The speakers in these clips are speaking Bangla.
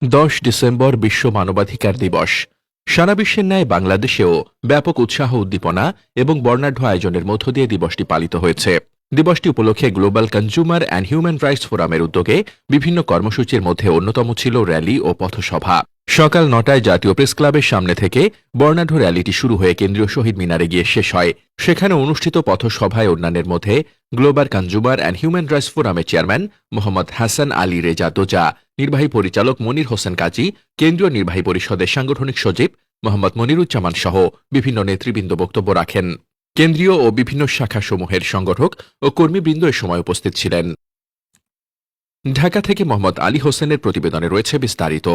10 ডিসেম্বর বিশ্ব মানবাধিকার দিবস। সারা বিশ্বের ন্যায় বাংলাদেশেও ব্যাপক উৎসাহ উদ্দীপনা এবং বর্ণাঢ্য আয়োজনের মধ্য দিয়ে দিবসটি পালিত হয়েছে। দিবসটি উপলক্ষে global consumer and human rights ফোরামের উদ্যোগে বিভিন্ন কর্মসূচির মধ্যে অন্যতম ছিল র্যালি ও পথসভা। সকাল 9টায় জাতীয় প্রেস ক্লাবের সামনে থেকে বর্ণাঢ্য র্যালিটি শুরু হয়ে কেন্দ্রীয় শহীদ মিনারে গিয়ে শেষ হয়। সেখানে অনুষ্ঠিত পথসভায় অন্যান্যের মধ্যে global consumer and human rights ফোরামের চেয়ারম্যান মোহাম্মদ হাসান আলী রেজা দোজা, নির্বাহী পরিচালক মনির হোসেন কাজী, কেন্দ্রীয় নির্বাহী পরিষদের সাংগঠনিক সচিব মোহাম্মদ মনিরুজ্জামান সহ বিভিন্ন নেতৃবৃন্দ বক্তব্য রাখেন। কেন্দ্রীয় ও বিভিন্ন শাখাসমূহের সংগঠক ও কর্মীবৃন্দ এ সময় উপস্থিত ছিলেন। ঢাকা থেকে মোহাম্মদ আলী হোসেনের প্রতিবেদনে রয়েছে বিস্তারিত।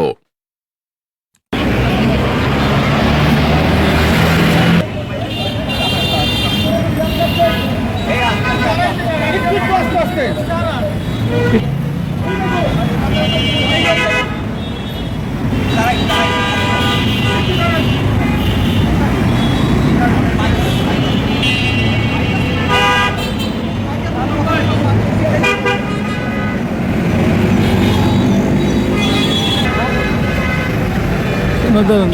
Neden?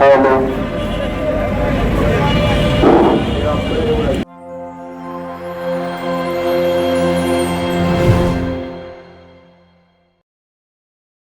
Hello.